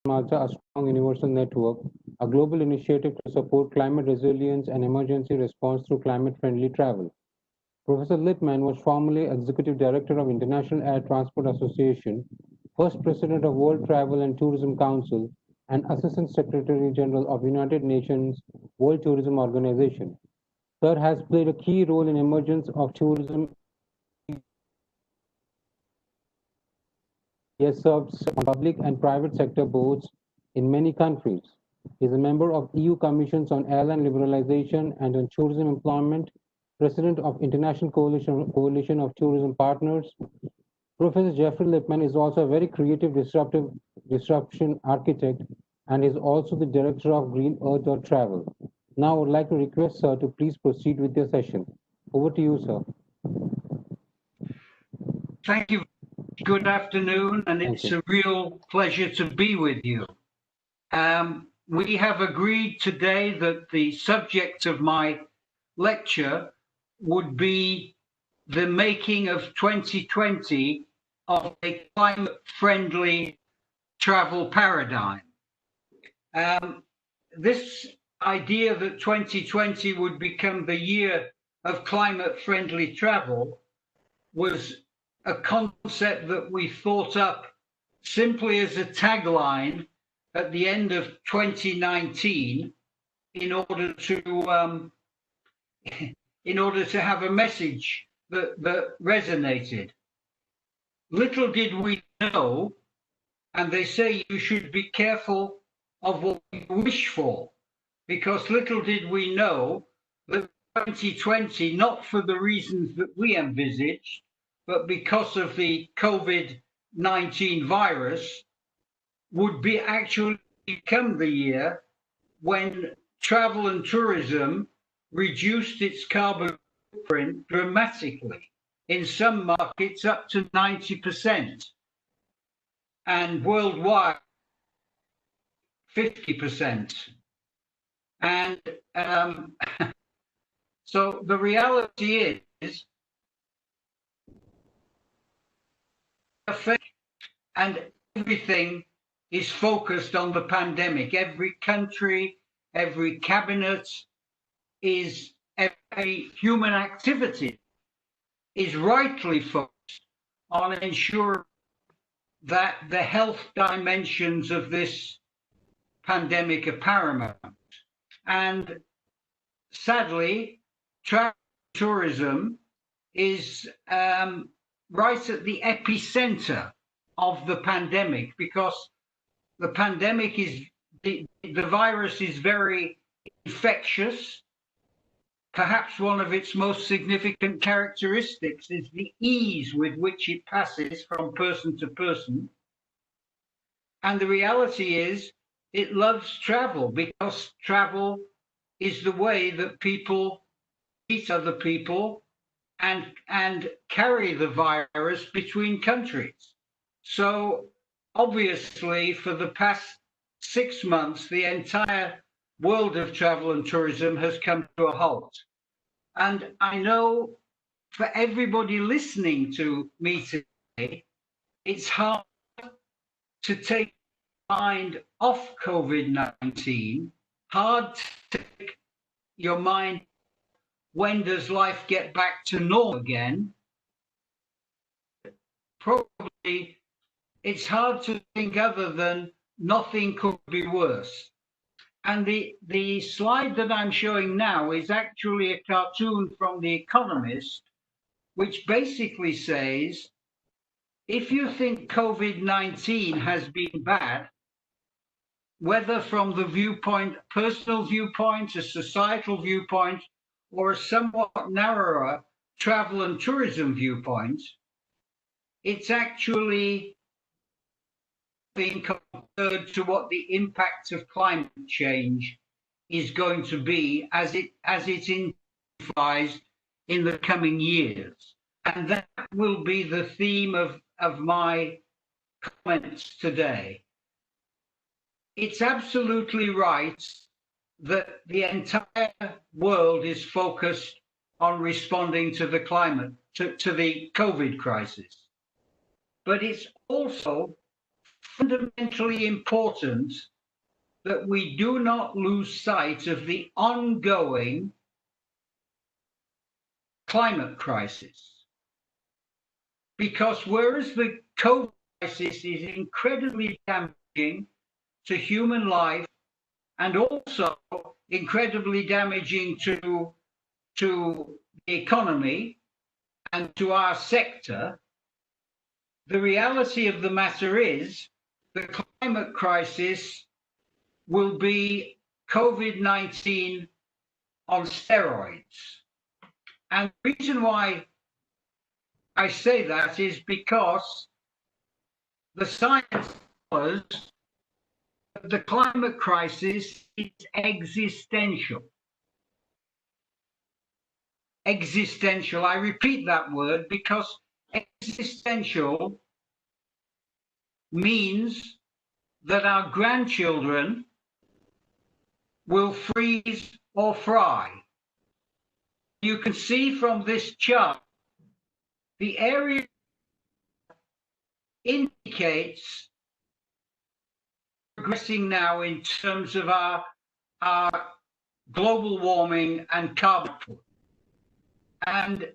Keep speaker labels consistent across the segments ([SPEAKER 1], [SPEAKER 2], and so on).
[SPEAKER 1] Malta, a strong universal network, a global initiative to support climate resilience and emergency response through climate-friendly travel. Professor Lipman was formerly Executive Director of International Air Transport Association, first President of World Travel and Tourism Council, and Assistant Secretary General of United Nations World Tourism Organization. Sir has played a key role in emergence of tourism. He has served on public and private sector boards in many countries. He is a member of EU Commissions on Airline Liberalization and on Tourism Employment, President of International Coalition of Tourism Partners. Professor Geoffrey Lipman is also a very creative disruption architect and is also the director of greenearth.travel. Now I would like to request Sir to please proceed with your session. Over to you, Sir.
[SPEAKER 2] Thank you. Good afternoon, and it's a real pleasure to be with you. We have agreed today that the subject of my lecture would be the making of 2020 of a climate-friendly travel paradigm. This idea that 2020 would become the year of climate-friendly travel was a concept that we thought up simply as a tagline at the end of 2019 in order to have a message that resonated. Little did we know, and they say you should be careful of what you wish for, because little did we know that 2020, not for the reasons that we envisaged, but because of the COVID-19 virus, would be actually become the year when travel and tourism reduced its carbon footprint dramatically, in some markets up to 90%, and worldwide 50%. And so the reality is, and everything is focused on the pandemic. Every country, every cabinet, is every human activity is rightly focused on ensuring that the health dimensions of this pandemic are paramount. And sadly, travel tourism is right at the epicenter of the pandemic, because the pandemic is, the virus is very infectious. Perhaps one of its most significant characteristics is the ease with which it passes from person to person. And the reality is, it loves travel, because travel is the way that people meet other people and carry the virus between countries. So obviously, for the past 6 months, the entire world of travel and tourism has come to a halt. And I know for everybody listening to me today, it's hard to take mind off COVID-19, hard to take your mind, when does life get back to normal again? Probably it's hard to think other than nothing could be worse. And the slide that I'm showing now is actually a cartoon from The Economist, which basically says, if you think COVID-19 has been bad, whether from the viewpoint, personal viewpoint, a societal viewpoint, or a somewhat narrower travel and tourism viewpoint, it's actually being compared to what the impact of climate change is going to be as it intensifies in the coming years. And that will be the theme of my comments today. It's absolutely right that the entire world is focused on responding to the climate, to the COVID crisis. But it's also fundamentally important that we do not lose sight of the ongoing climate crisis. Because whereas the COVID crisis is incredibly damaging to human life and also incredibly damaging to the economy and to our sector, the reality of the matter is the climate crisis will be COVID-19 on steroids. And the reason why I say that is because the science tells us that the climate crisis is existential. Existential. I repeat that word because existential means that our grandchildren will freeze or fry. You can see from this chart, the area indicates progressing now in terms of our global warming and carbon footprint. And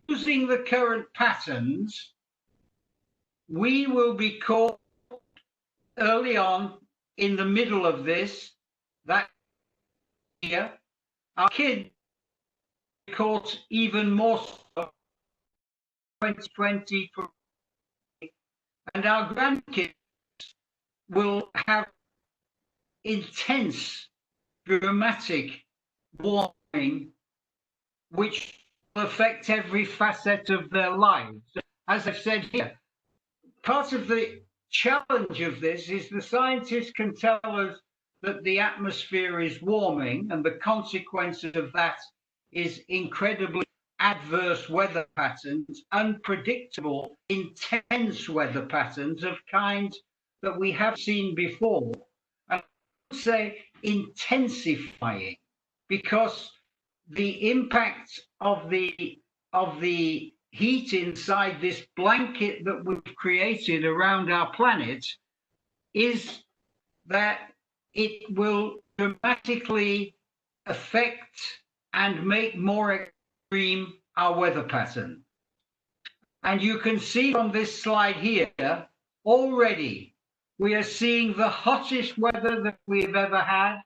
[SPEAKER 2] using the current patterns, we will be caught early on in the middle of this, that year. Our kids will be caught even more so 2020, and our grandkids will have intense, dramatic warming, which will affect every facet of their lives. As I've said here, part of the challenge of this is the scientists can tell us that the atmosphere is warming, and the consequence of that is incredibly adverse weather patterns, unpredictable, intense weather patterns of kinds that we have seen before. And I would say intensifying, because the impact of the heat inside this blanket that we've created around our planet is that it will dramatically affect and make more extreme our weather pattern. And you can see from this slide here, already we are seeing the hottest weather that we've ever had.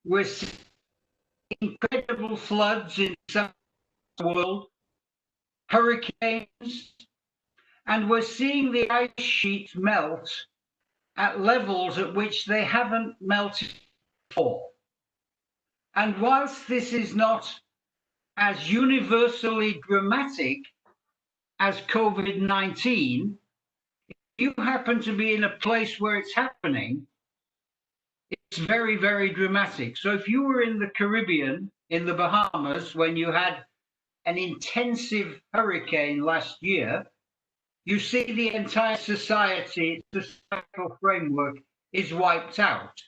[SPEAKER 2] We're seeing incredible floods in some of the world, hurricanes, and we're seeing the ice sheets melt at levels at which they haven't melted before. And whilst this is not as universally dramatic as COVID-19, if you happen to be in a place where it's happening, it's very, very dramatic. So if you were in the Caribbean, in the Bahamas, when you had an intensive hurricane last year, you see the entire society, societal framework is wiped out.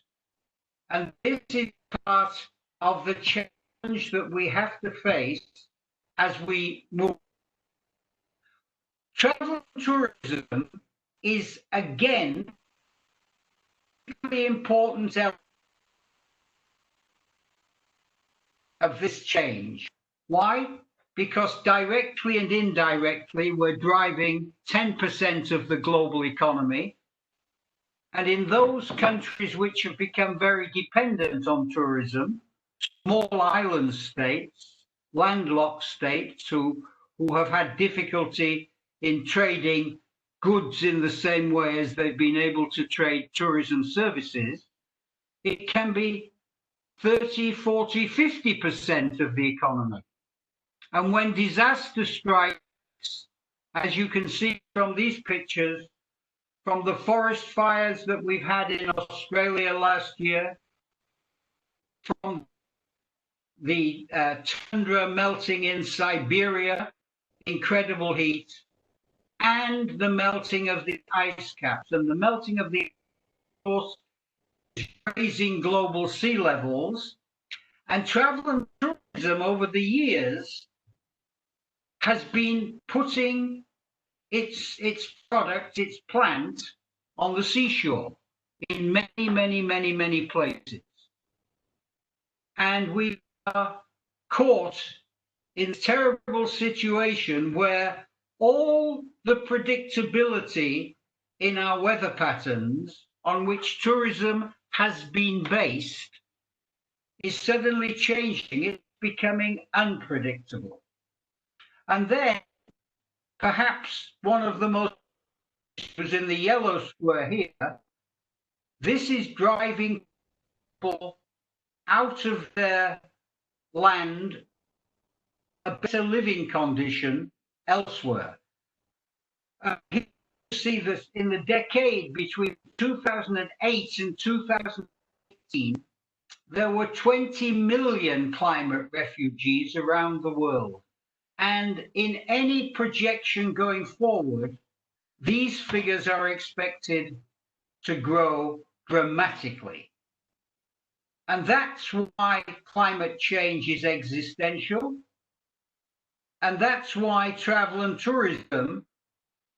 [SPEAKER 2] And this is part of the challenge that we have to face as we move. Travel tourism is, again, the important element of this change. Why? Because directly and indirectly, we're driving 10% of the global economy. And in those countries which have become very dependent on tourism, small island states, landlocked states who have had difficulty in trading goods in the same way as they've been able to trade tourism services, it can be 30, 40, 50% of the economy. And when disaster strikes, as you can see from these pictures, from the forest fires that we've had in Australia last year, from the tundra melting in Siberia, incredible heat, and the melting of the ice caps. And the melting of the ice, of course, is raising global sea levels. And travel and tourism over the years has been putting its product, its plant on the seashore in many places. And we are caught in a terrible situation where all the predictability in our weather patterns on which tourism has been based is suddenly changing. It's becoming unpredictable. And then perhaps one of the most was in the yellow square here, this is driving people out of their land, a better living condition elsewhere. You see this in the decade between 2008 and 2018, there were 20 million climate refugees around the world. And in any projection going forward, these figures are expected to grow dramatically. And that's why climate change is existential. And that's why travel and tourism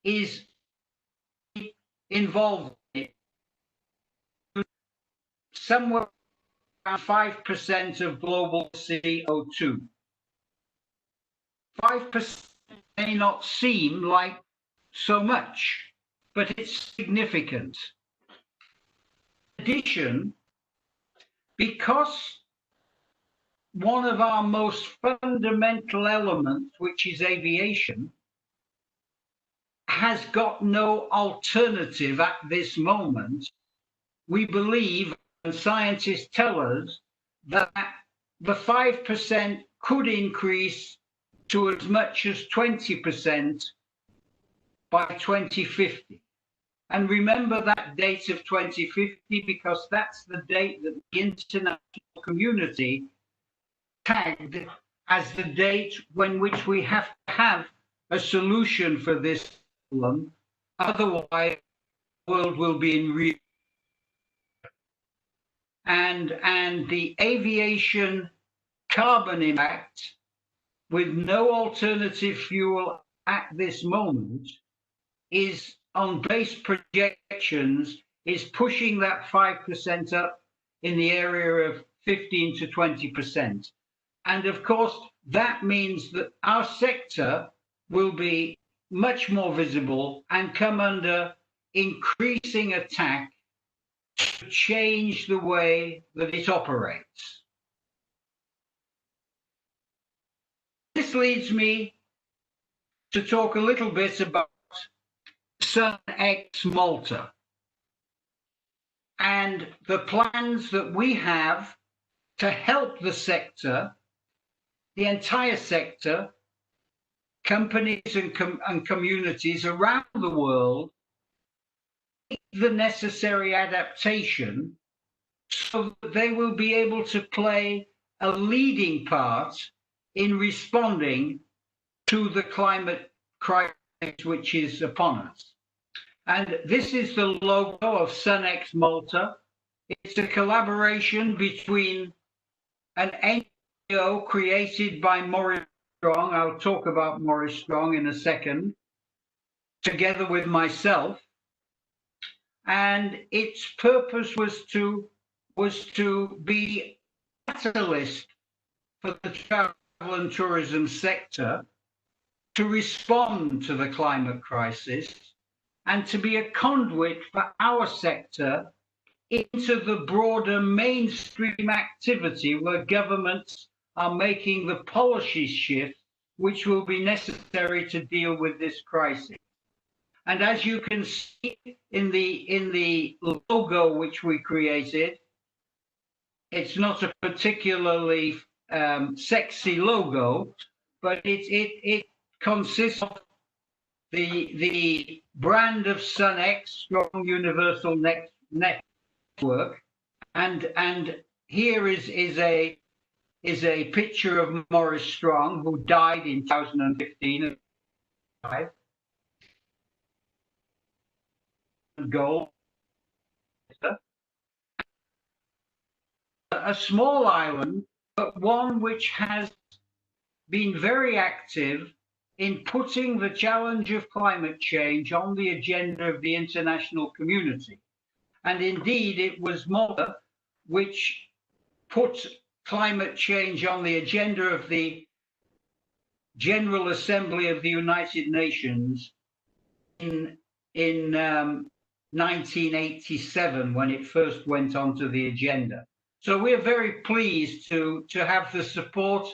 [SPEAKER 2] is involved in it. Somewhere around 5% of global CO2. 5% may not seem like so much, but it's significant. In addition, because one of our most fundamental elements, which is aviation, has got no alternative at this moment, we believe, and scientists tell us, that the 5% could increase to as much as 20% by 2050. And remember that date of 2050, because that's the date that the international community tagged as the date when which we have to have a solution for this problem. Otherwise, the world will be in real. And the aviation carbon impact, with no alternative fuel at this moment, is on base projections, is pushing that 5% up in the area of 15 to 20%. And of course, that means that our sector will be much more visible and come under increasing attack to change the way that it operates. This leads me to talk a little bit about SUNx Malta and the plans that we have to help the sector, the entire sector, companies and communities around the world, make the necessary adaptation so that they will be able to play a leading part in responding to the climate crisis which is upon us. And this is the logo of SUNx Malta. It's a collaboration between an NGO created by Maurice Strong. I'll talk about Maurice Strong in a second, together with myself. And its purpose was to be a catalyst for the travel and tourism sector to respond to the climate crisis and to be a conduit for our sector into the broader mainstream activity where governments are making the policy shift which will be necessary to deal with this crisis. And as you can see in the logo which we created, it's not a particularly sexy logo, but it consists of the brand of SUNx, Strong Universal Network, and here is a picture of Maurice Strong, who died in 2015. Goal. A small island, but one which has been very active in putting the challenge of climate change on the agenda of the international community. And indeed, it was Malta which put climate change on the agenda of the General Assembly of the United Nations in 1987, when it first went onto the agenda. So we're very pleased to have the support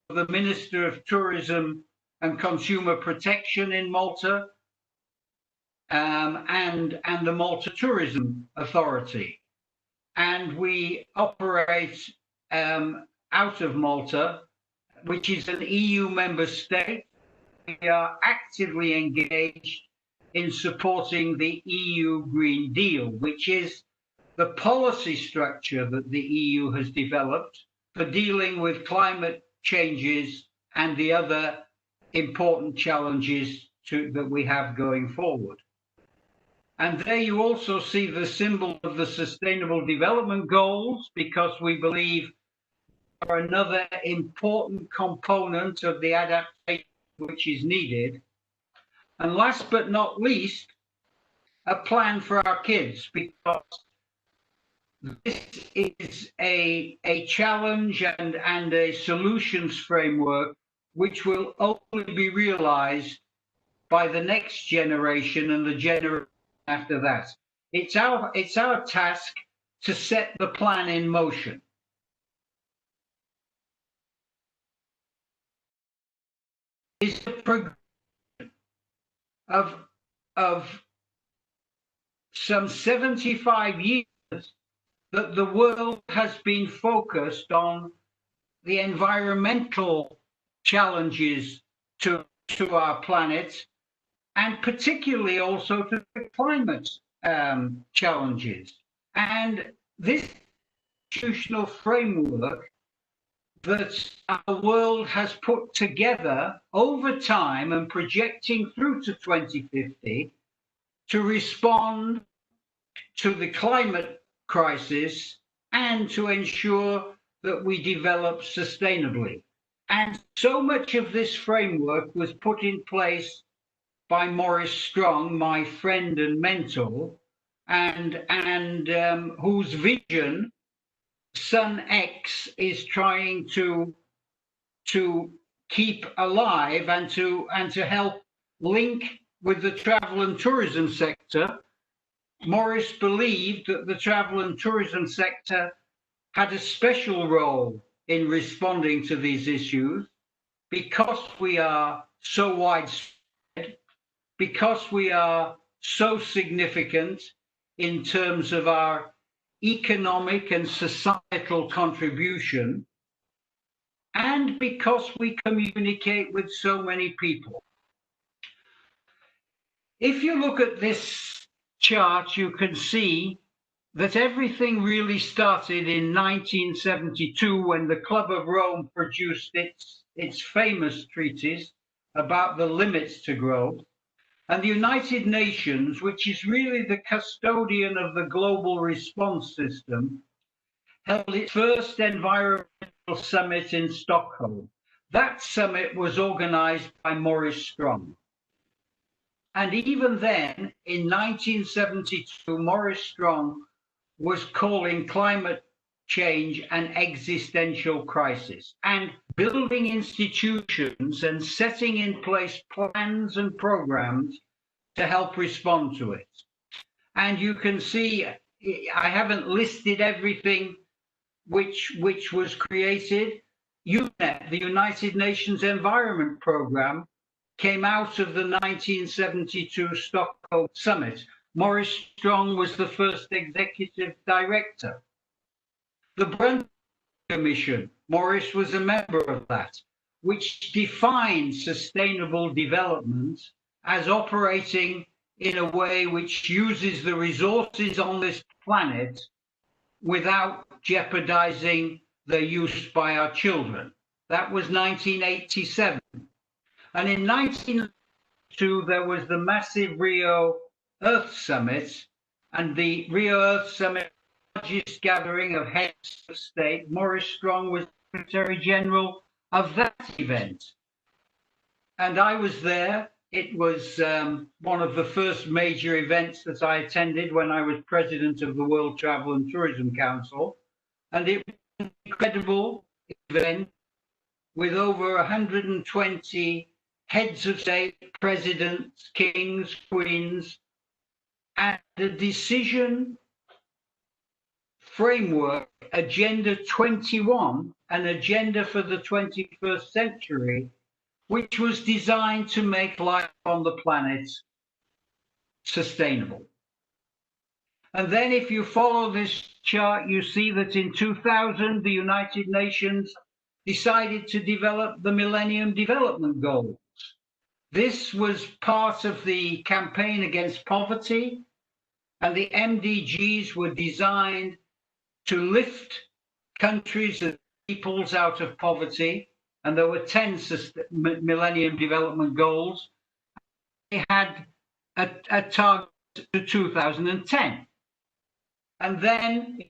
[SPEAKER 2] of the Minister of Tourism and Consumer Protection in Malta, and the Malta Tourism Authority. And we operate out of Malta, which is an EU member state. We are actively engaged in supporting the EU Green Deal, which is the policy structure that the EU has developed for dealing with climate changes and the other important challenges that we have going forward. And there you also see the symbol of the Sustainable Development Goals, because we believe are another important component of the adaptation which is needed. And last but not least, a plan for our kids, because this is a challenge and a solutions framework which will only be realized by the next generation and the generation after that. It's our task to set the plan in motion. It's a progression of some 75 years that the world has been focused on the environmental challenges to our planet, and particularly also to the climate challenges. And this institutional framework that our world has put together over time and projecting through to 2050 to respond to the climate crisis and to ensure that we develop sustainably. And so much of this framework was put in place by Maurice Strong, my friend and mentor, and whose vision SUNx is trying to keep alive and to help link with the travel and tourism sector. Maurice believed that the travel and tourism sector had a special role in responding to these issues because we are so widespread, because we are so significant in terms of our economic and societal contribution, and because we communicate with so many people. If you look at this chart, you can see that everything really started in 1972 when the Club of Rome produced its famous treatise about the limits to growth. And the United Nations, which is really the custodian of the global response system, held its first environmental summit in Stockholm. That summit was organized by Maurice Strong. And even then, in 1972, Maurice Strong was calling climate change an existential crisis, and building institutions and setting in place plans and programs to help respond to it. And you can see, I haven't listed everything which was created. UNEP, the United Nations Environment Programme, came out of the 1972 Stockholm Summit. Maurice Strong was the first executive director. The Brundtland Commission, Maurice was a member of that, which defined sustainable development as operating in a way which uses the resources on this planet without jeopardizing their use by our children. That was 1987. And in 1992, there was the massive Rio Earth Summit, and the Rio Earth Summit, largest gathering of heads of state. Maurice Strong was Secretary General of that event. and I was there. It was one of the first major events that I attended when I was president of the World Travel and Tourism Council. And it was an incredible event with over 120 heads of state, presidents, kings, queens, and the decision framework, Agenda 21, an agenda for the 21st century, which was designed to make life on the planet sustainable. And then if you follow this chart, you see that in 2000, the United Nations decided to develop the Millennium Development Goals. This was part of the campaign against poverty, and the MDGs were designed to lift countries and peoples out of poverty. And there were 10 Millennium Development Goals. They had a target to 2010. And then in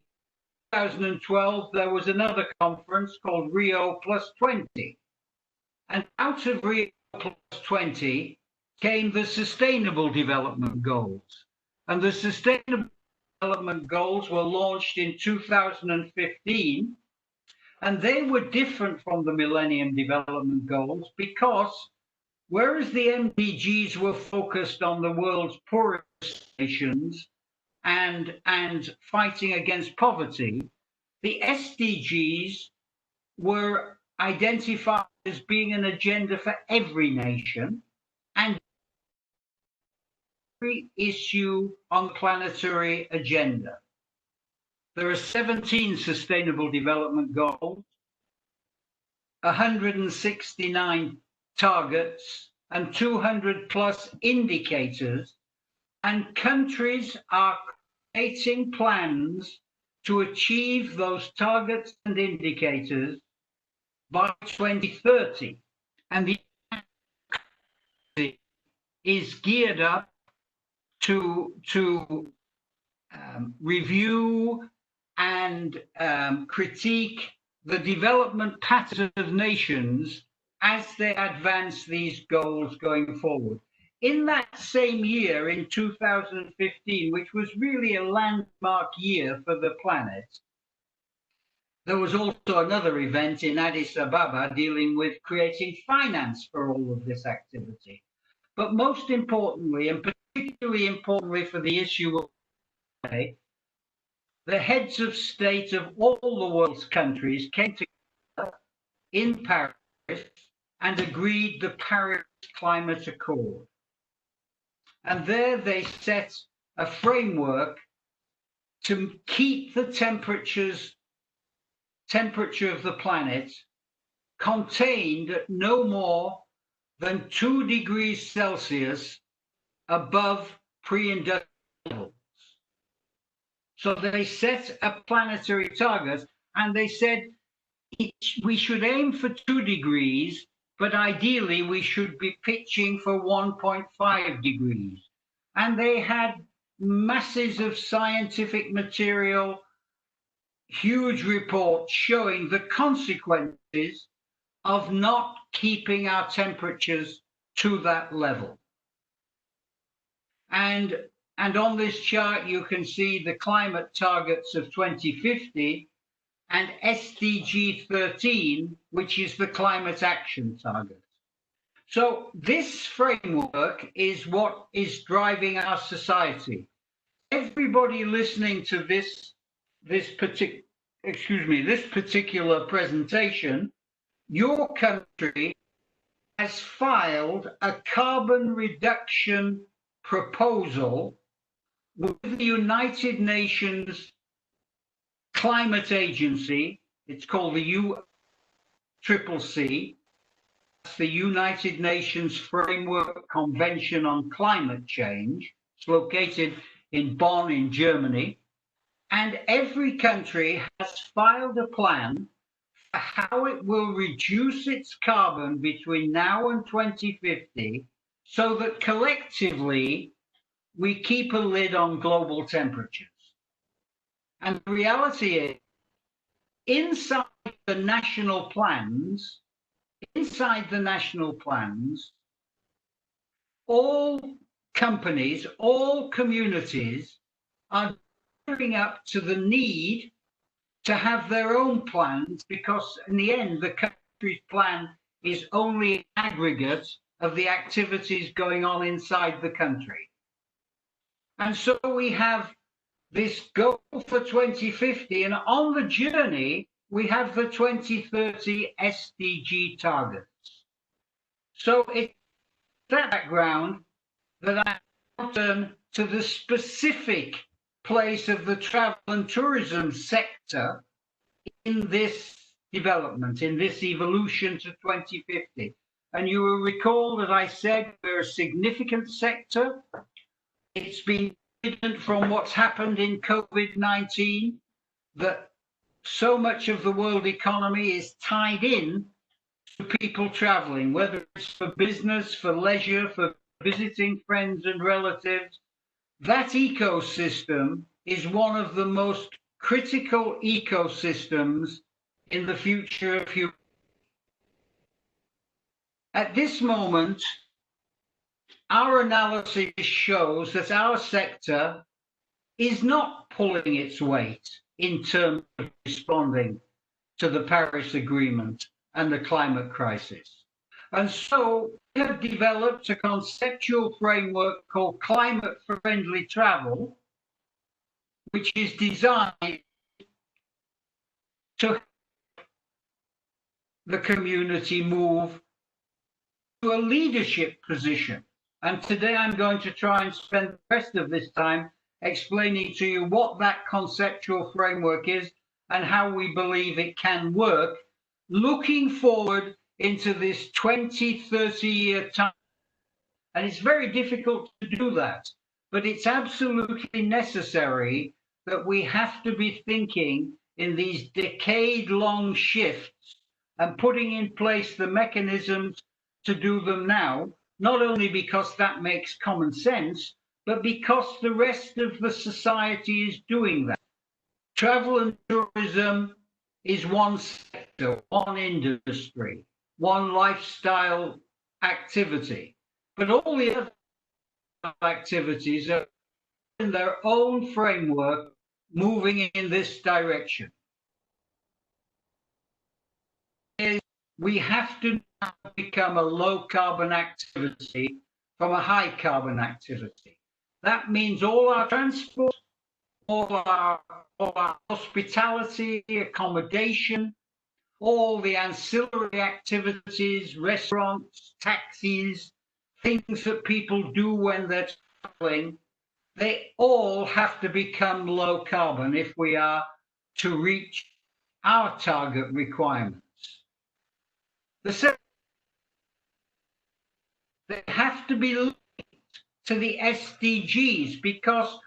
[SPEAKER 2] 2012, there was another conference called Rio Plus 20. And out of Rio Plus 20 came the Sustainable Development Goals. And the Sustainable Development Goals were launched in 2015. And they were different from the Millennium Development Goals because whereas the MDGs were focused on the world's poorest nations and fighting against poverty, the SDGs were identified as being an agenda for every nation and every issue on the planetary agenda. There are 17 Sustainable Development Goals, 169 targets, and 200 plus indicators, and countries are creating plans to achieve those targets and indicators by 2030. And the is geared up to review and critique the development patterns of nations as they advance these goals going forward. In that same year, in 2015, which was really a landmark year for the planet, there was also another event in Addis Ababa dealing with creating finance for all of this activity. But most importantly, and particularly importantly for the issue of today, the heads of state of all the world's countries came together in Paris and agreed the Paris Climate Accord. And there they set a framework to keep the temperature of the planet contained at no more than 2 degrees Celsius above pre-industrial levels. So they set a planetary target and they said we should aim for 2 degrees, but ideally we should be pitching for 1.5 degrees. And they had masses of scientific material, huge reports showing the consequences of not keeping our temperatures to that level. And on this chart, you can see the climate targets of 2050 and SDG 13, which is the climate action target. So this framework is what is driving our society. Everybody listening to this particular presentation, your country has filed a carbon reduction proposal with the United Nations Climate Agency. It's called the UNWTO. That's the United Nations Framework Convention on Climate Change. It's located in Bonn in Germany. And every country has filed a plan for how it will reduce its carbon between now and 2050 so that collectively we keep a lid on global temperatures. And the reality is, inside the national plans, all companies, all communities are gearing up to the need to have their own plans, because in the end, the country's plan is only an aggregate of the activities going on inside the country. And so we have this goal for 2050, and on the journey, we have the 2030 SDG targets. So it's that background that I now turn to the specific place of the travel and tourism sector in this development, in this evolution to 2050. And you will recall that I said we're a significant sector. It's been evident from what's happened in COVID-19 that so much of the world economy is tied in to people traveling, whether it's for business, for leisure, for visiting friends and relatives. That ecosystem is one of the most critical ecosystems in the future of humanity. At this moment, our analysis shows that our sector is not pulling its weight in terms of responding to the Paris Agreement and the climate crisis. And so we have developed a conceptual framework called climate-friendly travel, which is designed to help the community move to a leadership position. And today I'm going to try and spend the rest of this time explaining to you what that conceptual framework is and how we believe it can work, looking forward into this 20-30-year time. And it's very difficult to do that, but it's absolutely necessary that we have to be thinking in these decade-long shifts and putting in place the mechanisms to do them now, not only because that makes common sense, but because the rest of the society is doing that. Travel and tourism is one sector, one industry, one lifestyle activity, but all the other activities are in their own framework moving in this direction. We have to now become a low carbon activity from a high carbon activity. That means all our transport, all our hospitality, accommodation, all the ancillary activities, restaurants, taxis, things that people do when they're traveling, they all have to become low carbon if we are to reach our target requirements. They have to be linked to the SDGs, because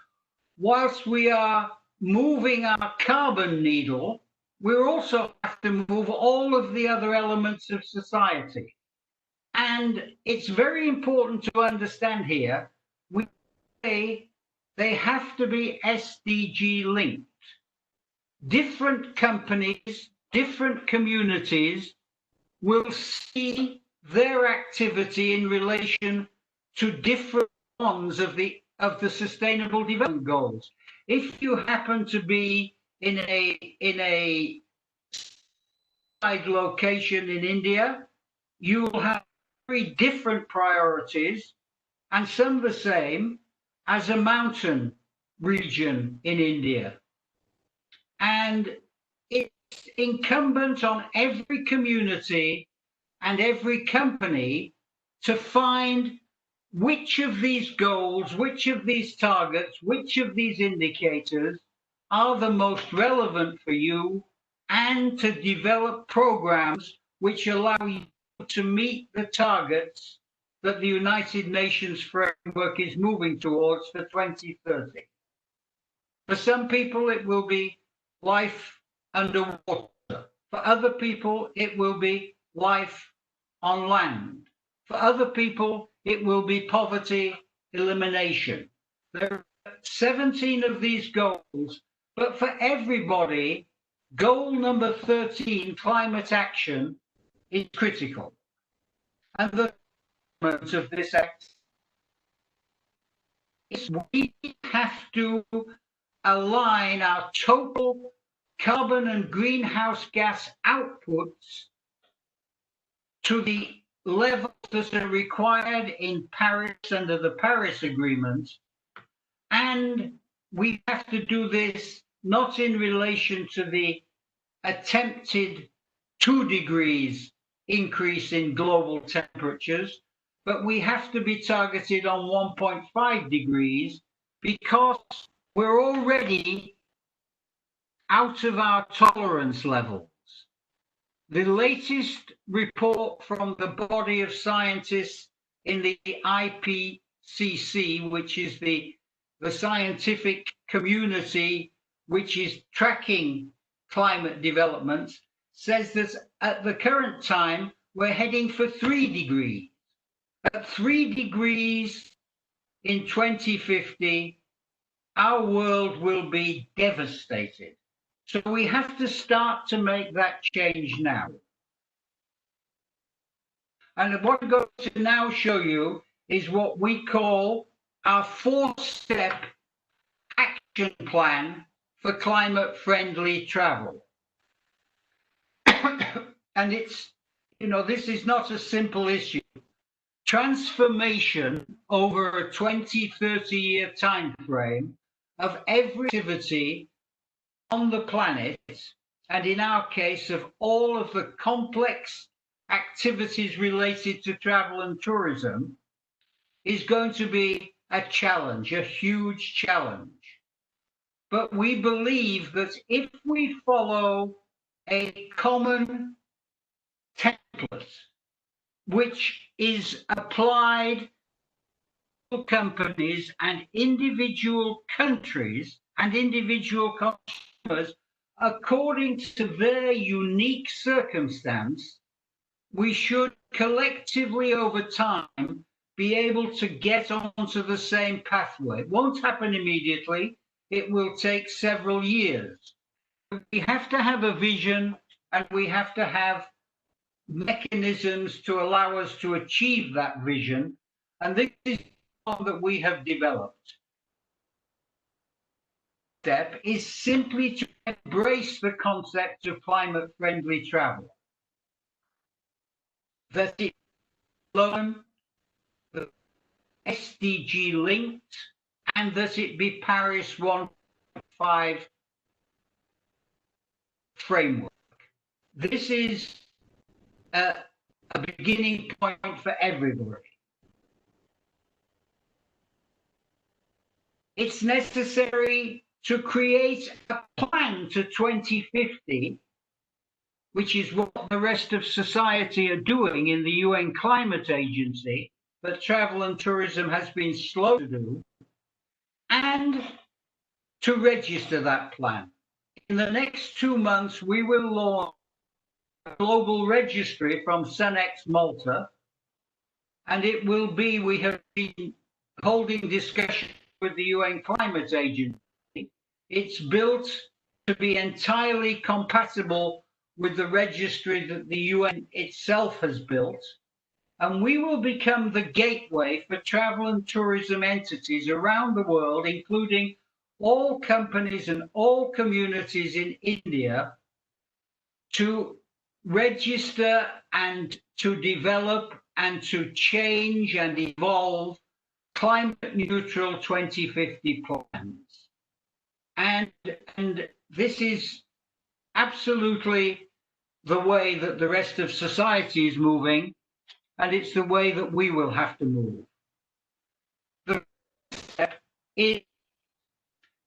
[SPEAKER 2] whilst we are moving our carbon needle, we also have to move all of the other elements of society. And it's very important to understand here, we say they have to be SDG linked. Different companies, different communities will see their activity in relation to different ones of the Sustainable Development Goals. If you happen to be in a side location in India, you will have very different priorities, and some the same, as a mountain region in India. And it's incumbent on every community and every company to find which of these goals, which of these targets, which of these indicators are the most relevant for you, and to develop programs which allow you to meet the targets that the United Nations framework is moving towards for 2030. For some people, it will be life underwater. For other people, it will be life on land. For other people, it will be poverty elimination. There are 17 of these goals, but for everybody, goal number 13, climate action, is critical. And the of this act is we have to align our total carbon and greenhouse gas outputs to the levels that are required in Paris under the Paris Agreement. And we have to do this not in relation to the attempted 2 degrees increase in global temperatures, but we have to be targeted on 1.5 degrees because we're already out of our tolerance levels. The latest report from the body of scientists in the IPCC, which is the scientific community which is tracking climate developments, says that at the current time we're heading for 3 degrees. At 3 degrees in 2050, our world will be devastated. So we have to start to make that change now. And what I'm going to now show you is what we call our 4-step action plan for climate-friendly travel. And it's, this is not a simple issue. Transformation over a 20, 30-year time frame of every activity on the planet, and in our case of all of the complex activities related to travel and tourism, is going to be a challenge, a huge challenge. But we believe that if we follow a common template, which is applied to companies and individual countries and individual consumers according to their unique circumstance, we should collectively over time be able to get onto the same pathway. It won't happen immediately. It will take several years. We have to have a vision, and we have to have mechanisms to allow us to achieve that vision. And this is one that we have developed. Step is simply to embrace the concept of climate-friendly travel. That it learn the SDG linked, and that it be Paris 1.5 framework. This is a beginning point for everybody. It's necessary to create a plan to 2050, which is what the rest of society are doing in the UN Climate Agency, but travel and tourism has been slow to do, and to register that plan. In the next 2 months, we will launch a global registry from SUNx Malta, and it will be, we have been holding discussions with the UN Climate Agency. It's built to be entirely compatible with the registry that the UN itself has built, and we will become the gateway for travel and tourism entities around the world, including all companies and all communities in India, to register and to develop and to change and evolve climate neutral 2050 plans. And this is absolutely the way that the rest of society is moving, and it's the way that we will have to move. The step is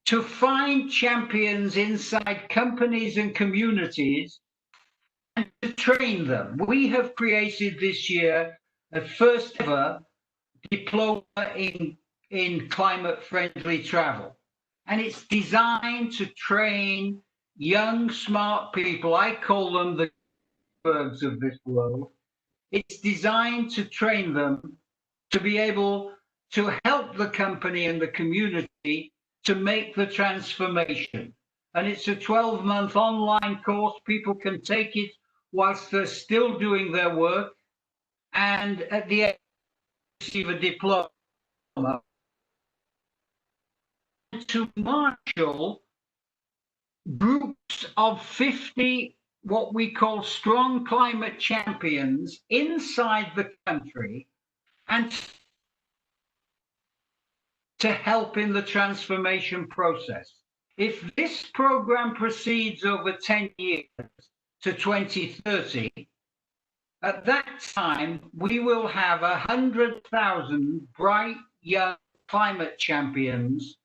[SPEAKER 2] to find champions inside companies and communities and to train them. We have created this year a first ever diploma in climate-friendly travel. And it's designed to train young, smart people. I call them the birds of this world. It's designed to train them to be able to help the company and the community to make the transformation. And it's a 12-month online course. People can take it whilst they're still doing their work, and at the end receive a diploma. and to marshal groups of 50 what we call strong climate champions inside the country and to help in the transformation process. If this program proceeds over 10 years to 2030, at that time, we will have 100,000 bright young climate champions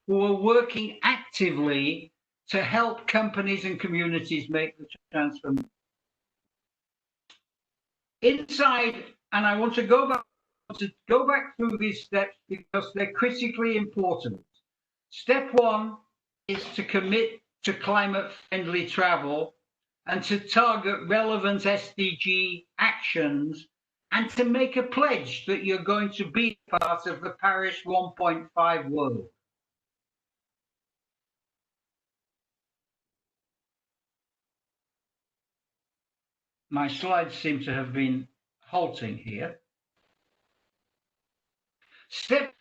[SPEAKER 2] who are working actively to help companies and communities make the transformation. Inside, and I want to go back through these steps because they're critically important. Step one is to commit to climate-friendly travel and to target relevant SDG actions and to make a pledge that you're going to be part of the Paris 1.5 world. My slides seem to have been halting here. Step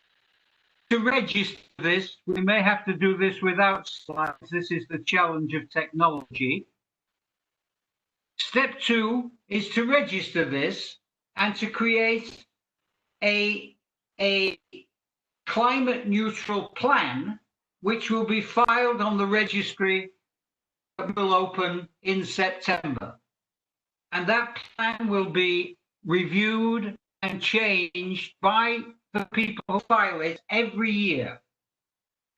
[SPEAKER 2] to register this, we may have to do this without slides. This is the challenge of technology. Step two is to register this and to create a climate neutral plan, which will be filed on the registry that will open in September. And that plan will be reviewed and changed by the people who file it every year.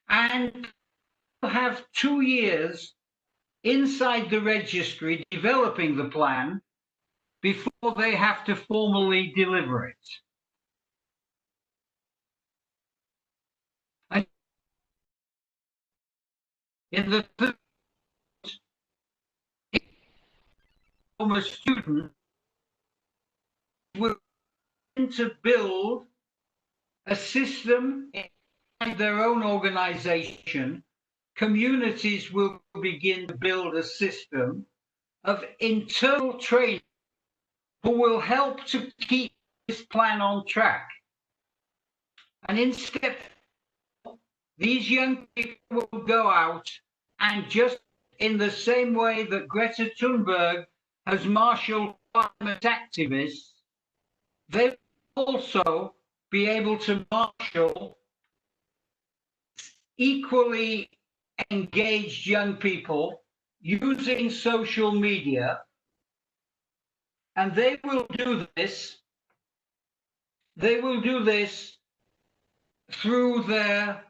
[SPEAKER 2] And we'll have 2 years inside the registry developing the plan before they have to formally deliver it. And in the third, a student will to build a system in their own organization. Communities will begin to build a system of internal training who will help to keep this plan on track. And in step, these young people will go out and just in the same way that Greta Thunberg has marshaled climate activists, they will also be able to marshal equally engaged young people using social media, and they will do this through their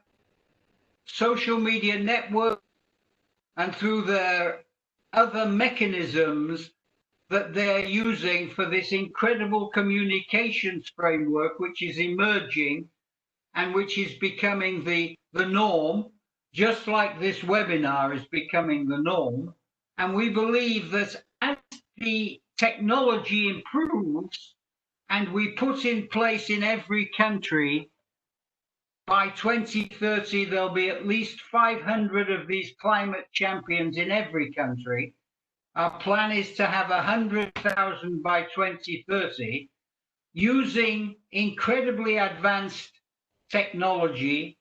[SPEAKER 2] social media network and through their other mechanisms that they're using for this incredible communications framework, which is emerging and which is becoming the norm, just like this webinar is becoming the norm. And we believe that as the technology improves and we put in place in every country, by 2030, there'll be at least 500 of these climate champions in every country. Our plan is to have 100,000 by 2030, using incredibly advanced technology.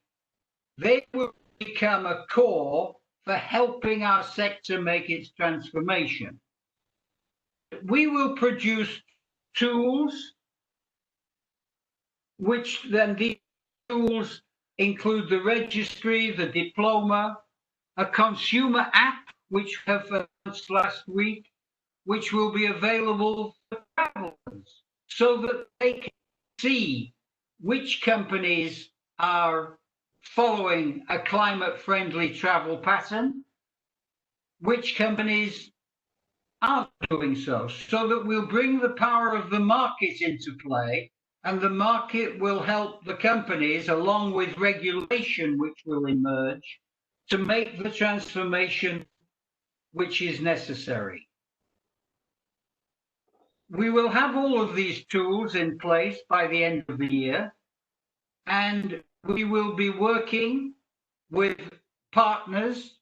[SPEAKER 2] They will become a core for helping our sector make its transformation. We will produce tools, which then these tools include the registry, the diploma, a consumer app, which we have announced last week, which will be available for travelers so that they can see which companies are following a climate-friendly travel pattern, which companies aren't doing so, so that we'll bring the power of the market into play, and the market will help the companies, along with regulation which will emerge, to make the transformation which is necessary. We will have all of these tools in place by the end of the year, and we will be working with partners.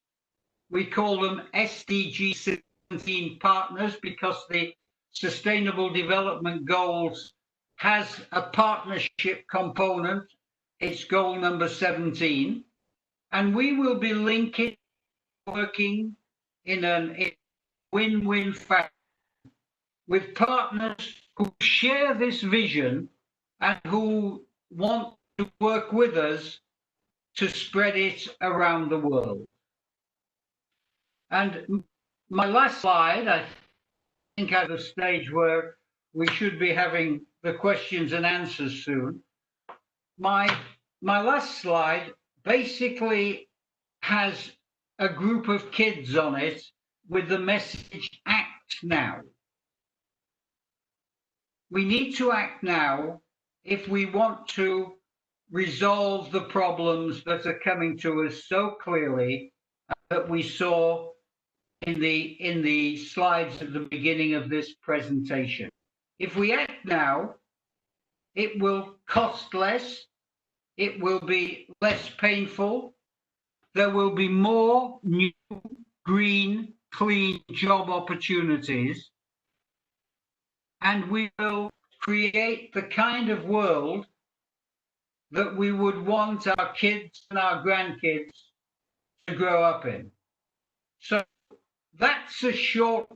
[SPEAKER 2] We call them SDGs 17 partners because the Sustainable Development Goals has a partnership component. It's goal number 17. And we will be linking, working in a win-win fashion with partners who share this vision and who want to work with us to spread it around the world. And my last slide, I think at the stage where we should be having the questions and answers soon. My last slide basically has a group of kids on it with the message, act now. We need to act now if we want to resolve the problems that are coming to us so clearly that we saw in the slides at the beginning of this presentation. If we act now, it will cost less, it will be less painful, there will be more new, green, clean job opportunities, and we will create the kind of world that we would want our kids and our grandkids to grow up in. So that's a short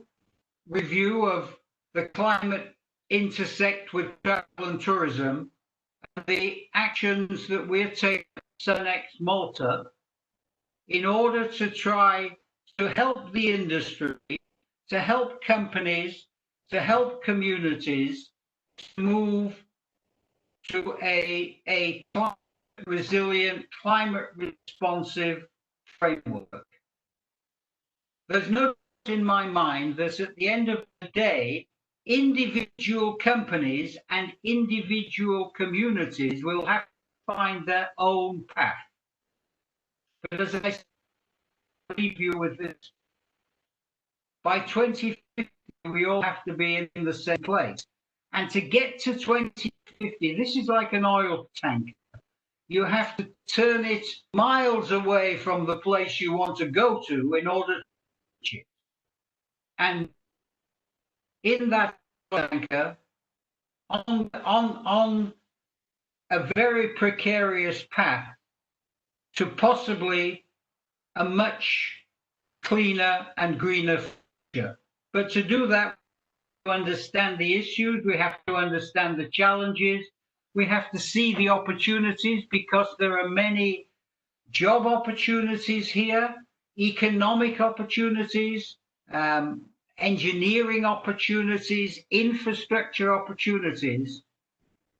[SPEAKER 2] review of the climate intersect with travel and tourism, and the actions that we're taking at SUNx Malta in order to try to help the industry, to help companies, to help communities to move to a climate resilient, climate responsive framework. There's no doubt in my mind that at the end of the day, individual companies and individual communities will have to find their own path. But as I leave you with this, by 2050, we all have to be in the same place. And to get to 2050, this is like an oil tank. You have to turn it miles away from the place you want to go to in order to reach it. And in that tanker, on a very precarious path to possibly a much cleaner and greener future. But to do that, to understand the issues, we have to understand the challenges, we have to see the opportunities, because there are many job opportunities here, economic opportunities, engineering opportunities, infrastructure opportunities.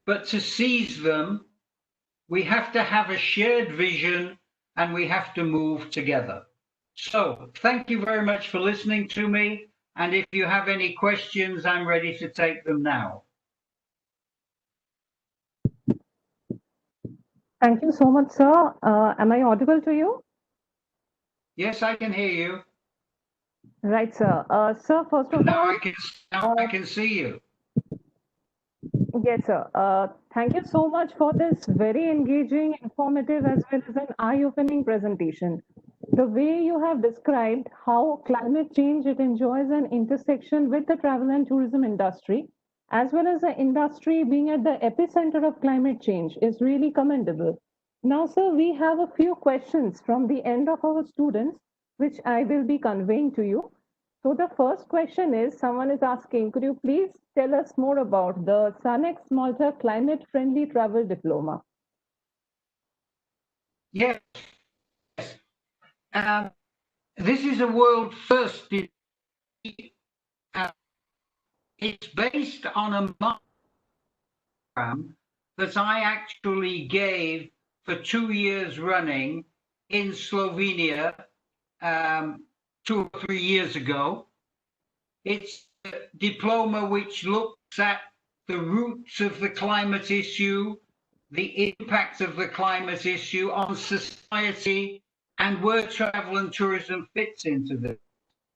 [SPEAKER 2] But to seize them, we have to have a shared vision and we have to move together. So thank you very much for listening to me. And if you have any questions, I'm ready to take them now.
[SPEAKER 3] Thank you so much, sir. Am I audible to you?
[SPEAKER 2] Yes, I can hear you.
[SPEAKER 3] Right, sir. Sir, first of
[SPEAKER 2] Now
[SPEAKER 3] all,
[SPEAKER 2] I can see you.
[SPEAKER 3] Yes, sir. Thank you so much for this very engaging, informative, as well as an eye-opening presentation. The way you have described how climate change, it enjoys an intersection with the travel and tourism industry, as well as the industry being at the epicenter of climate change, is really commendable. Now, sir, we have a few questions from the end of our students, which I will be conveying to you. So the first question is, someone is asking, could you please tell us more about the SUNx Malta Climate Friendly Travel Diploma?
[SPEAKER 2] Yes. This is a world first. It's based on a program that I actually gave for 2 years running in Slovenia 2 or 3 years ago. It's a diploma which looks at the roots of the climate issue, the impact of the climate issue on society, and where travel and tourism fits into this.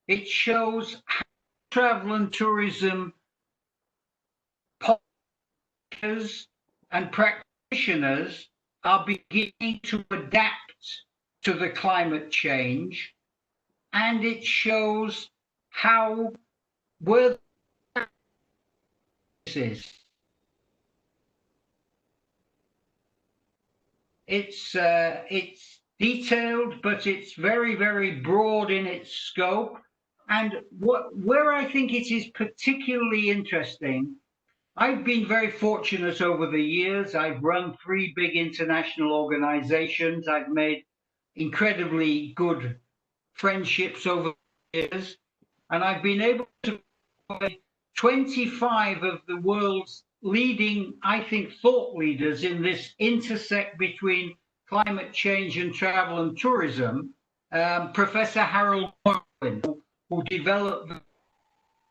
[SPEAKER 2] It shows how travel and tourism policymakers and practitioners are beginning to adapt to the climate change, and it shows how where this is. It's detailed, but it's very, very broad in its scope. And where I think it is particularly interesting, I've been very fortunate over the years. I've run 3 big international organizations. I've made incredibly good friendships over the years, and I've been able to 25 of the world's leading, I think, thought leaders in this intersect between climate change and travel and tourism. Professor Harold Morgan, who developed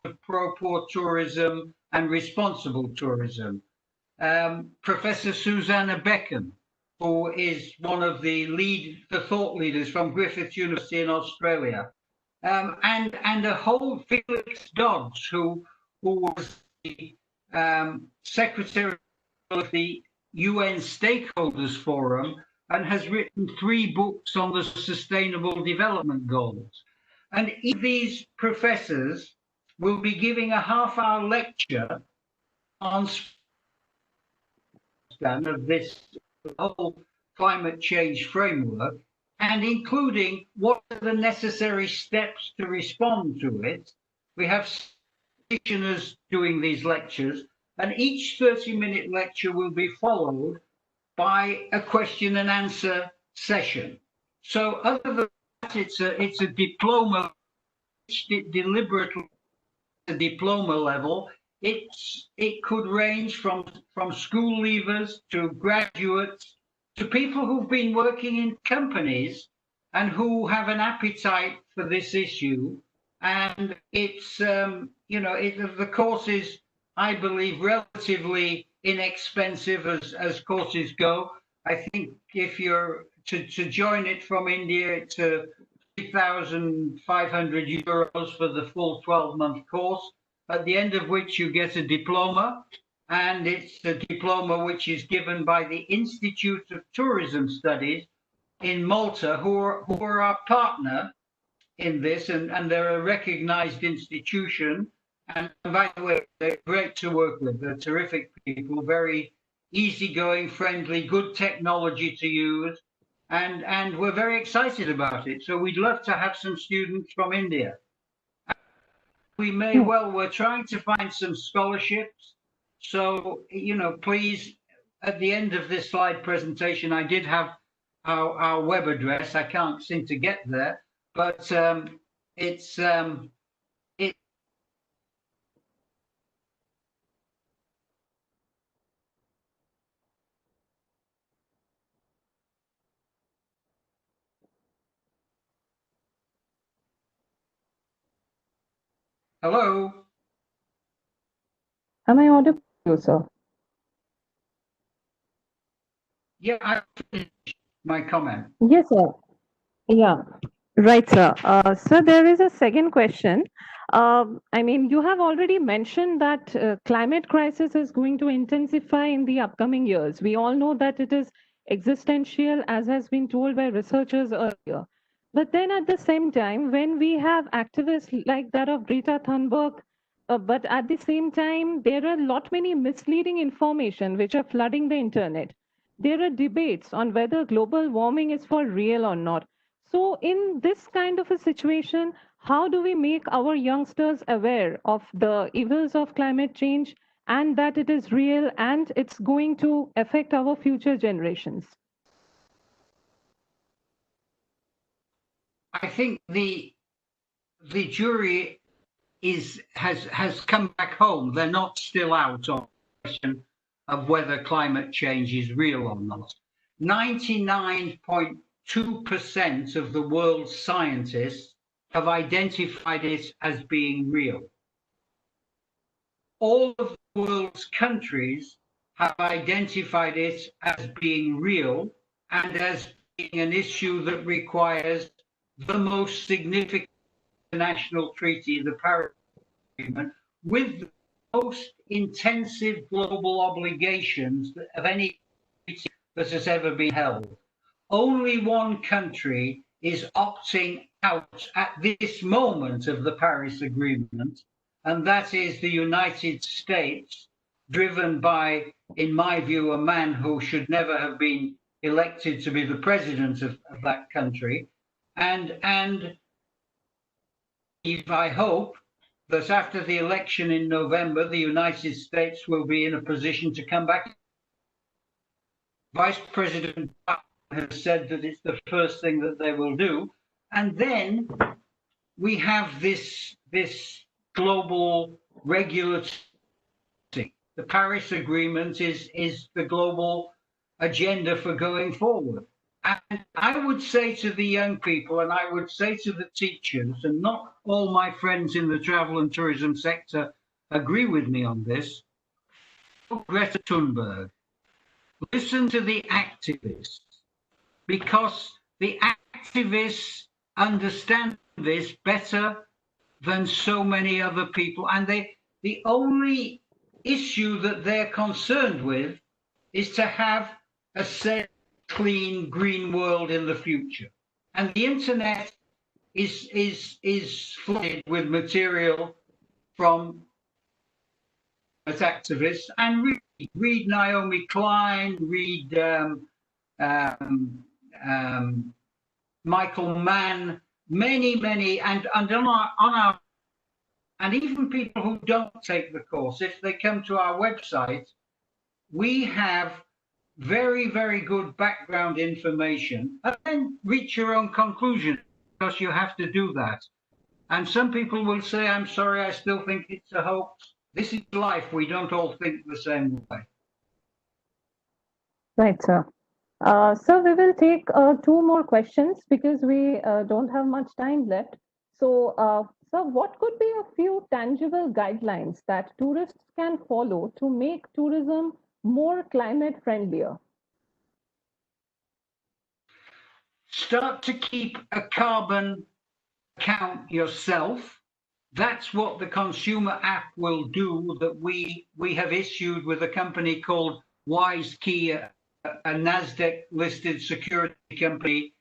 [SPEAKER 2] the pro-poor tourism and responsible tourism. Professor Susanna Beckham, who is one of the thought leaders from Griffith University in Australia. And a whole Felix Dodds, who was the secretary of the UN Stakeholders Forum and has written 3 books on the Sustainable Development Goals. And each of these professors will be giving a half-hour lecture on of this whole climate change framework, and including what are the necessary steps to respond to it. We have practitioners doing these lectures, and each 30-minute lecture will be followed by a question and answer session. So other than that, it's a diploma, deliberately a diploma level. It could range from school leavers to graduates to people who've been working in companies and who have an appetite for this issue. And it's, the course is, I believe, relatively inexpensive as courses go. I think if you're to join it from India, it's 3,500 euros for the full 12-month course, at the end of which you get a diploma. And it's a diploma which is given by the Institute of Tourism Studies in Malta, who are our partner in this, and they're a recognized institution. And by the way, they're great to work with. They're terrific people, very easygoing, friendly, good technology to use. And we're very excited about it. So we'd love to have some students from India. We may well, we're trying to find some scholarships. So, please, at the end of this slide presentation, I did have our web address. I can't seem to get there, but it's hello.
[SPEAKER 3] Am I audible, sir?
[SPEAKER 2] Yeah, I finished my comment.
[SPEAKER 3] Yes, sir. Yeah, right, sir. Sir, there is a second question. You have already mentioned that climate crisis is going to intensify in the upcoming years. We all know that it is existential, as has been told by researchers earlier. But then at the same time, when we have activists like that of Greta Thunberg, but at the same time, there are a lot many misleading information which are flooding the internet. There are debates on whether global warming is for real or not. So in this kind of a situation, how do we make our youngsters aware of the evils of climate change and that it is real and it's going to affect our future generations?
[SPEAKER 2] I think the jury has come back home. They're not still out on the question of whether climate change is real or not. 99.2% of the world's scientists have identified it as being real. All of the world's countries have identified it as being real and as being an issue that requires the most significant international treaty, the Paris Agreement, with the most intensive global obligations of any treaty that has ever been held. Only one country is opting out at this moment of the Paris Agreement, and that is the United States, driven by, in my view, a man who should never have been elected to be the president of that country. And I hope that after the election in November, the United States will be in a position to come back. Vice President has said that it's the first thing that they will do. And then we have this global regulatory. The Paris Agreement is the global agenda for going forward. And I would say to the young people, and I would say to the teachers, and not all my friends in the travel and tourism sector agree with me on this, Greta Thunberg, listen to the activists, because the activists understand this better than so many other people. And the only issue that they're concerned with is to have a safe, clean, green world in the future. And the internet is flooded with material from activists. And read Naomi Klein, read Michael Mann, many, and on our, and even people who don't take the course, if they come to our website, we have very, very good background information, and then reach your own conclusion, because you have to do that. And some people will say, I'm sorry, I still think it's a hoax. This is life. We don't all think the same way.
[SPEAKER 3] Right, sir. So we will take two more questions because we don't have much time left. So, sir, what could be a few tangible guidelines that tourists can follow to make tourism more climate friendlier?
[SPEAKER 2] Start to keep a carbon account yourself. That's what the consumer app will do, that we have issued with a company called WiseKey, a NASDAQ-listed security company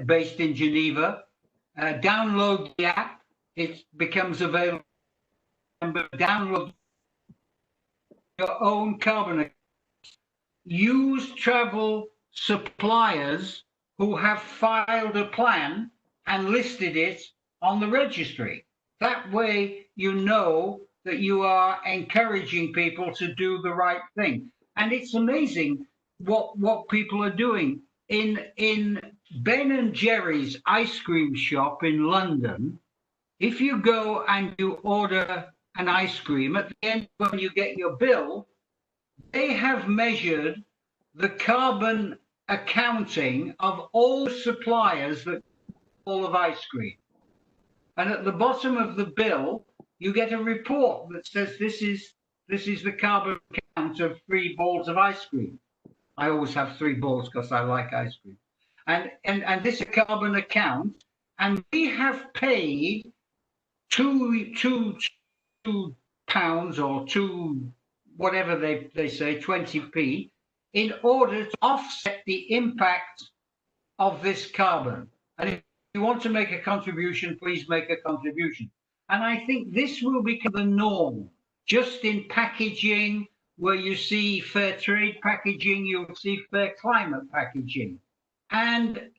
[SPEAKER 2] based in Geneva. Download the app. It becomes available. Download your own carbon account. Use travel suppliers who have filed a plan and listed it on the registry. That way you know that you are encouraging people to do the right thing. And it's amazing what people are doing. In Ben and Jerry's ice cream shop in London, if you go and you order an ice cream, at the end when you get your bill, they have measured the carbon accounting of all suppliers that all of ice cream. And at the bottom of the bill, you get a report that says this is the carbon count of 3 balls of ice cream. I always have 3 balls because I like ice cream. And this is a carbon account, and we have paid two pounds or two, whatever they say, 20p, in order to offset the impact of this carbon. And if you want to make a contribution, please make a contribution. And I think this will become the norm, just in packaging, where you see fair trade packaging, you'll see fair climate packaging. And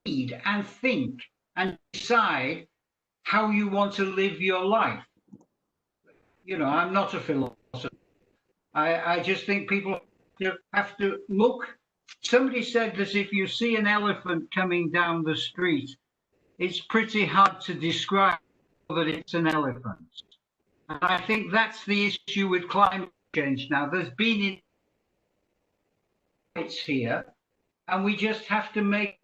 [SPEAKER 2] read and think and decide how you want to live your life. You know, I'm not a philosopher. I just think people have to look. Somebody said that if you see an elephant coming down the street, it's pretty hard to describe that it's an elephant. And I think that's the issue with climate change now. There's been it's here, and we just have to make.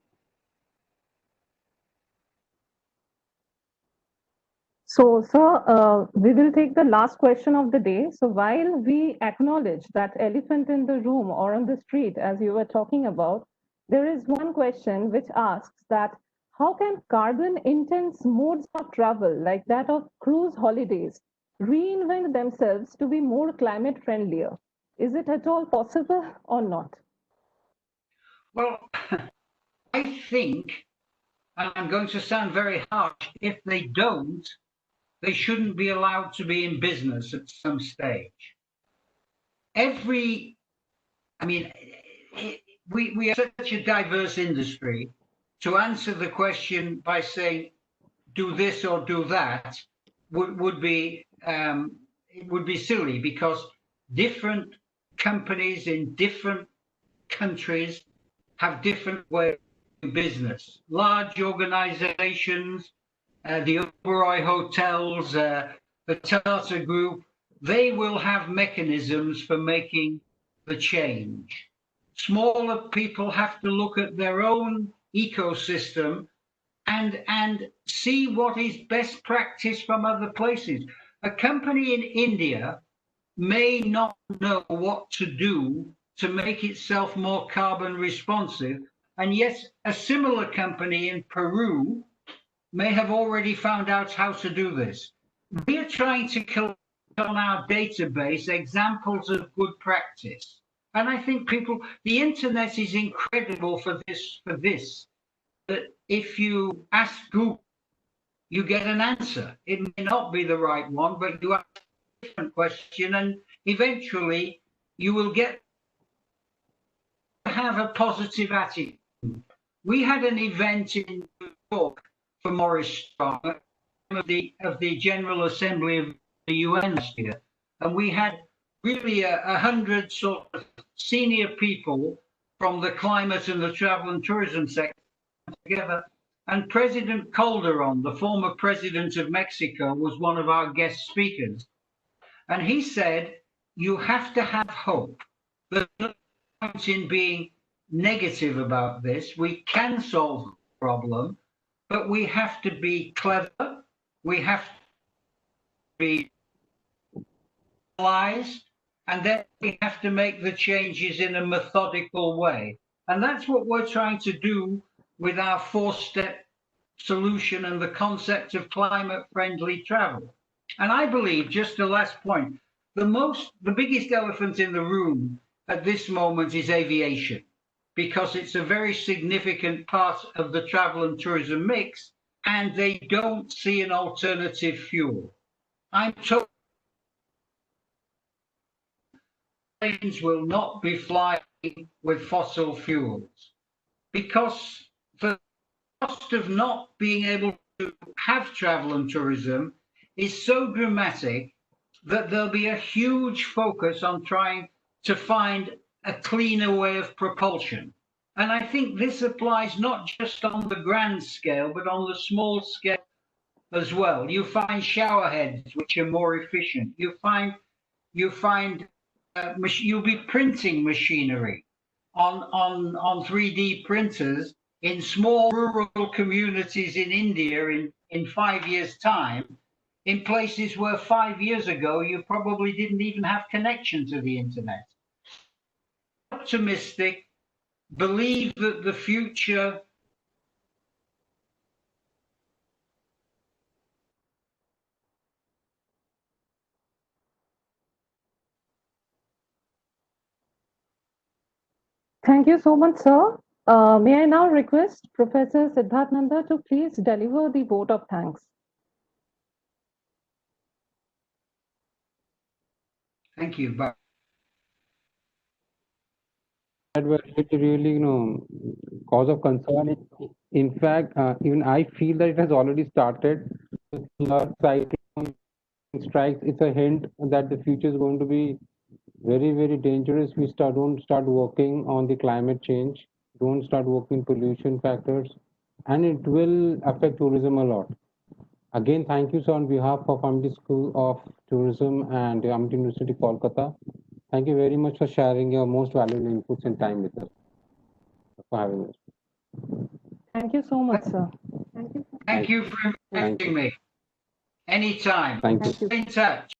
[SPEAKER 3] So, sir, we will take the last question of the day. So while we acknowledge that elephant in the room or on the street, as you were talking about, there is one question which asks that how can carbon-intense modes of travel, like that of cruise holidays, reinvent themselves to be more climate friendlier? Is it at all possible or not?
[SPEAKER 2] Well, I think, and I'm going to sound very harsh, if they don't, they shouldn't be allowed to be in business at some stage. we are such a diverse industry. To answer the question by saying do this or do that would be it would be silly, because different companies in different countries have different ways of doing business. Large organizations, the Oberoi hotels, the Tata Group, they will have mechanisms for making the change. Smaller people have to look at their own ecosystem and see what is best practice from other places. A company in India may not know what to do to make itself more carbon responsive, and yet a similar company in Peru may have already found out how to do this. We are trying to collect on our database examples of good practice. And I think the internet is incredible for this, that if you ask Google, you get an answer. It may not be the right one, but you ask a different question, and eventually you will get to have a positive attitude. We had an event in New York for Morris Strong of the General Assembly of the UN last year, and we had really 100 sort of senior people from the climate and the travel and tourism sector together. And President Calderon, the former president of Mexico, was one of our guest speakers. And he said, you have to have hope. There's no point in being negative about this. We can solve the problem, but we have to be clever. We have to be analyzed, and then we have to make the changes in a methodical way. And that's what we're trying to do with our 4-step solution and the concept of climate-friendly travel. And I believe, just the last point, the biggest elephant in the room at this moment is aviation, because it's a very significant part of the travel and tourism mix, and they don't see an alternative fuel. I'm told planes will not be flying with fossil fuels, because the cost of not being able to have travel and tourism is so dramatic that there'll be a huge focus on trying to find a cleaner way of propulsion. And I think this applies not just on the grand scale, but on the small scale as well. You find shower heads which are more efficient. You'll be printing machinery on 3D printers in small rural communities in India in 5 years' time, in places where 5 years ago you probably didn't even have connection to the internet. Optimistic, believe that the future
[SPEAKER 3] Thank you so much, sir. May I now request Professor Siddharthananda to please deliver the vote of thanks.
[SPEAKER 2] Thank you. But
[SPEAKER 1] That were really, cause of concern. In fact, even I feel that it has already started. Cyclone strikes. It's a hint that the future is going to be very, very dangerous. We don't start working on the climate change, don't start working pollution factors, and it will affect tourism a lot. Again, thank you, sir, on behalf of Amity School of Tourism and Amity University Kolkata. Thank you very much for sharing your most valuable inputs and time with us, for having us.
[SPEAKER 3] Thank you so much, sir.
[SPEAKER 2] Thank you for inviting me. Anytime.
[SPEAKER 1] Thank you.
[SPEAKER 2] Stay in touch.